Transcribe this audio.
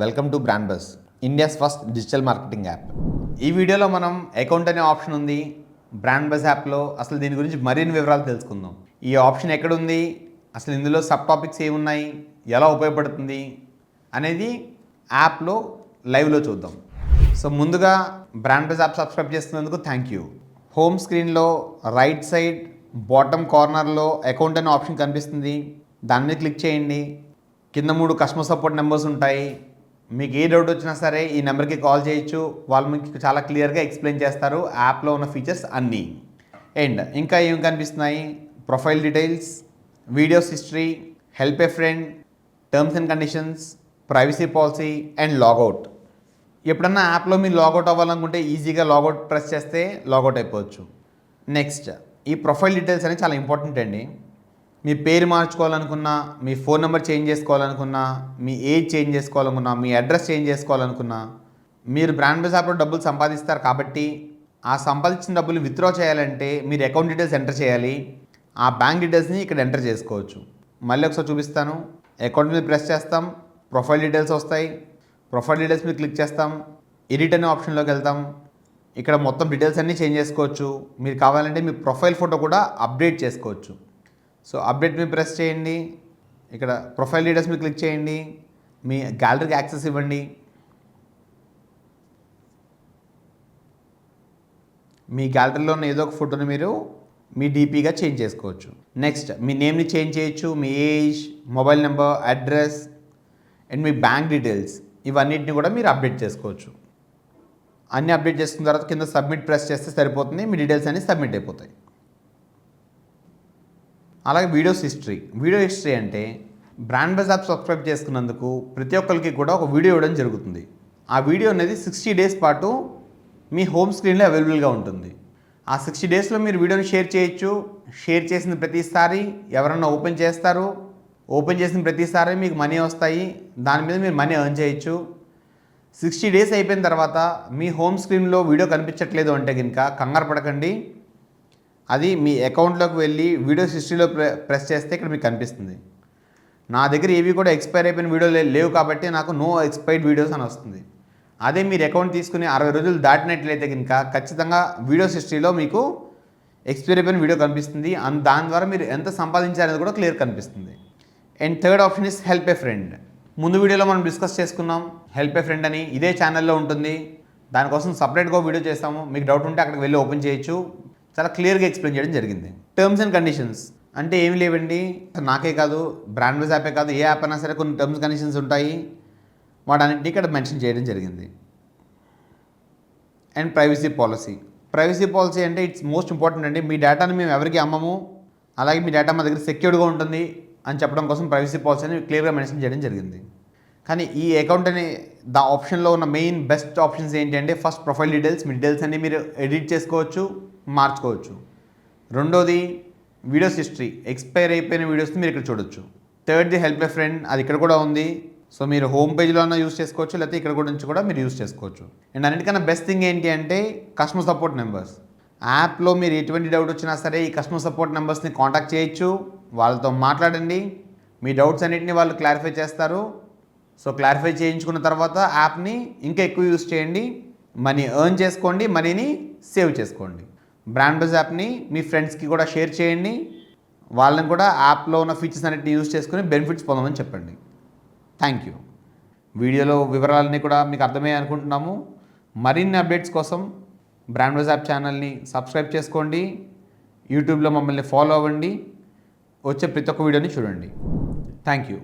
Welcome to brand bus, India's first digital marketing app. ఈ వీడియోలో మనం అకౌంట్ అనే ఆప్షన్ ఉంది బ్రాండ్ బస్ యాప్లో. అసలు దీని గురించి మరిన్ని వివరాలు తెలుసుకుందాం. ఈ ఆప్షన్ ఎక్కడుంది, అసలు ఇందులో సబ్ టాపిక్స్ ఏమున్నాయి, ఎలా ఉపయోగపడుతుంది అనేది యాప్లో లైవ్లో చూద్దాం. సో ముందుగా బ్రాండ్ బస్ యాప్ సబ్స్క్రైబ్ చేస్తున్నందుకు థ్యాంక్ యూ. హోమ్ స్క్రీన్లో రైట్ సైడ్ బాటమ్ కార్నర్లో అకౌంట్ అనే ఆప్షన్ కనిపిస్తుంది. దాని మీద క్లిక్ చేయండి. కింద 3 కస్టమర్ సపోర్ట్ నెంబర్స్ ఉంటాయి. మీకు ఏ డౌట్ వచ్చినా సరే ఈ నెంబర్కి కాల్ చేయొచ్చు. వాళ్ళు మీకు చాలా క్లియర్గా ఎక్స్ప్లెయిన్ చేస్తారు యాప్లో ఉన్న ఫీచర్స్ అన్నీ. అండ్ ఇంకా ఏం కనిపిస్తున్నాయి, profile details, videos history, help A friend, terms and conditions, privacy policy and logout. ఎప్పుడన్నా యాప్లో మీరు లాగౌట్ అవ్వాలనుకుంటే ఈజీగా లాగౌట్ ప్రెస్ చేస్తే లాగౌట్ అయిపోవచ్చు. నెక్స్ట్, ఈ ప్రొఫైల్ డీటెయిల్స్ అనేది చాలా ఇంపార్టెంట్ అండి. మీ పేరు మార్చుకోవాలనుకున్నా, మీ ఫోన్ నెంబర్ చేంజ్ చేసుకోవాలనుకున్నా, మీ ఏజ్ చేంజ్ చేసుకోవాలనుకున్నా, మీ అడ్రస్ చేంజ్ చేసుకోవాలనుకున్నా, మీరు బ్రాండ్ బస్ యాప్లో డబ్బులు సంపాదిస్తారు కాబట్టి ఆ సంపాదించిన డబ్బులు విత్డ్రా చేయాలంటే మీరు అకౌంట్ డీటెయిల్స్ ఎంటర్ చేయాలి. ఆ బ్యాంక్ డీటెయిల్స్ని ఇక్కడ ఎంటర్ చేసుకోవచ్చు. మళ్ళీ ఒకసారి చూపిస్తాను. అకౌంట్ మీద ప్రెస్ చేస్తాం, ప్రొఫైల్ డీటెయిల్స్ వస్తాయి. ప్రొఫైల్ డీటెయిల్స్ మీద క్లిక్ చేస్తాం, ఎడిట్ అనే ఆప్షన్లోకి వెళ్తాం. ఇక్కడ మొత్తం డీటెయిల్స్ అన్నీ చేంజ్ చేసుకోవచ్చు. మీరు కావాలంటే మీ ప్రొఫైల్ ఫోటో కూడా అప్డేట్ చేసుకోవచ్చు. సో అప్డేట్ మీద ప్రెస్ చేయండి. ఇక్కడ ప్రొఫైల్ డీటెయిల్స్ మీద క్లిక్ చేయండి. మీ గ్యాలరీకి యాక్సెస్ ఇవ్వండి. మీ గ్యాలరీలో ఉన్న ఏదో ఒక ఫోటోని మీరు మీ డీపీగా చేంజ్ చేసుకోవచ్చు. నెక్స్ట్, మీ నేమ్ని చేంజ్ చేయొచ్చు. మీ age, mobile number, address and మీ బ్యాంక్ డీటెయిల్స్ ఇవన్నిటిని కూడా మీరు అప్డేట్ చేసుకోవచ్చు. అన్నీ అప్డేట్ చేసుకున్న తర్వాత కింద సబ్మిట్ ప్రెస్ చేస్తే సరిపోతుంది. మీ డీటెయిల్స్ అన్నీ సబ్మిట్ అయిపోతాయి. అలాగే వీడియోస్ హిస్టరీ. వీడియో హిస్టరీ అంటే బ్రాండ్ బస్ యాప్ సబ్స్క్రైబ్ చేసుకున్నందుకు ప్రతి ఒక్కరికి కూడా ఒక వీడియో ఇవ్వడం జరుగుతుంది. ఆ వీడియో అనేది 60 డేస్ పాటు మీ హోమ్ స్క్రీన్లో అవైలబుల్గా ఉంటుంది. ఆ 60 డేస్లో మీరు వీడియోని షేర్ చేయొచ్చు. షేర్ చేసిన ప్రతిసారి ఎవరన్నా ఓపెన్ చేస్తారు. ఓపెన్ చేసిన ప్రతిసారి మీకు మనీ వస్తాయి. దాని మీద మీరు మనీ ఎర్న్ చేయొచ్చు. 60 డేస్ అయిపోయిన తర్వాత మీ హోమ్ స్క్రీన్లో వీడియో కనిపించట్లేదు అంటే కనుక కంగారు పడకండి. అది మీ అకౌంట్లోకి వెళ్ళి వీడియోస్ హిస్టరీలో ప్రెస్ చేస్తే ఇక్కడ మీకు కనిపిస్తుంది. నా దగ్గర ఏవి కూడా ఎక్స్పైర్ అయిపోయిన వీడియోలు లేవు కాబట్టి నాకు నో ఎక్స్పైర్డ్ వీడియోస్ అని వస్తుంది. అదే మీరు అకౌంట్ తీసుకుని 60 రోజులు దాటినట్లయితే కనుక ఖచ్చితంగా వీడియోస్ హిస్టరీలో మీకు ఎక్స్పైర్ అయిపోయిన వీడియో కనిపిస్తుంది. దాని ద్వారా మీరు ఎంత సంపాదించారనేది కూడా క్లియర్ కనిపిస్తుంది. And third option is help A friend. ముందు వీడియోలో మనం డిస్కస్ చేసుకున్నాం హెల్ప్ ఏ ఫ్రెండ్ అని. ఇదే ఛానల్లో ఉంటుంది. దానికోసం సపరేట్గా వీడియో చేస్తాము. మీకు డౌట్ ఉంటే అక్కడికి వెళ్ళి ఓపెన్ చేయొచ్చు. చాలా క్లియర్గా ఎక్స్ప్లెయిన్ చేయడం జరిగింది. టర్మ్స్ అండ్ కండిషన్స్ అంటే ఏమి లేవండి. నాకే కాదు, బ్రాండ్ బస్ యాపే కాదు, ఏ యాప్ అయినా సరే కొన్ని టర్మ్స్ కండిషన్స్ ఉంటాయి. వాటన్నింటినీ ఇక్కడ మెన్షన్ చేయడం జరిగింది. And privacy policy. Privacy policy అంటే ఇట్స్ మోస్ట్ ఇంపార్టెంట్ అండి. మీ డేటాని మేము ఎవరికి అమ్మము, అలాగే మీ డేటా మా దగ్గర సెక్యూర్డ్గా ఉంటుంది అని చెప్పడం కోసం ప్రైవసీ పాలసీ అని క్లియర్గా మెన్షన్ చేయడం జరిగింది. కానీ ఈ అకౌంట్ అనే ఆప్షన్లో ఉన్న మెయిన్ బెస్ట్ ఆప్షన్స్ ఏంటి అంటే, ఫస్ట్ ప్రొఫైల్ డీటెయిల్స్. మీ డీటెయిల్స్ అన్ని మీరు ఎడిట్ చేసుకోవచ్చు, మార్చుకోవచ్చు. రెండోది వీడియోస్ హిస్టరీ. ఎక్స్పైర్ అయిపోయిన వీడియోస్ని మీరు ఇక్కడ చూడొచ్చు. థర్డ్ది హెల్ప్ ఏ ఫ్రెండ్. అది ఇక్కడ కూడా ఉంది. సో మీరు హోమ్ పేజ్లో అన్న యూస్ చేసుకోవచ్చు, లేకపోతే ఇక్కడ కూడా నుంచి కూడా మీరు యూస్ చేసుకోవచ్చు. అండ్ అన్నిటికన్నా బెస్ట్ థింగ్ ఏంటి అంటే కస్టమర్ సపోర్ట్ నెంబర్స్. యాప్లో మీరు ఎటువంటి డౌట్ వచ్చినా సరే ఈ కస్టమర్ సపోర్ట్ నెంబర్స్ని కాంటాక్ట్ చేయొచ్చు. వాళ్ళతో మాట్లాడండి. మీ డౌట్స్ అన్నింటినీ వాళ్ళు క్లారిఫై చేస్తారు. సో క్లారిఫై చేయించుకున్న తర్వాత యాప్ని ఇంకా ఎక్కువ యూస్ చేయండి. మనీ ఎర్న్ చేసుకోండి, మనీని సేవ్ చేసుకోండి. బ్రాండ్ బస్ యాప్ని మీ ఫ్రెండ్స్కి కూడా షేర్ చేయండి. వాళ్ళని కూడా యాప్లో ఉన్న ఫీచర్స్ అన్నిటిని యూస్ చేసుకుని బెనిఫిట్స్ పొందమని చెప్పండి. Thank you. వీడియోలో వివరాలన్నీ కూడా మీకు అర్థమయ్యాయి అనుకుంటున్నాము. మరిన్ని అప్డేట్స్ కోసం బ్రాండ్ బస్ యాప్ ఛానల్ని సబ్స్క్రైబ్ చేసుకోండి. యూట్యూబ్లో మమ్మల్ని ఫాలో అవ్వండి. వచ్చే ప్రతి ఒక్క వీడియోని చూడండి. Thank you.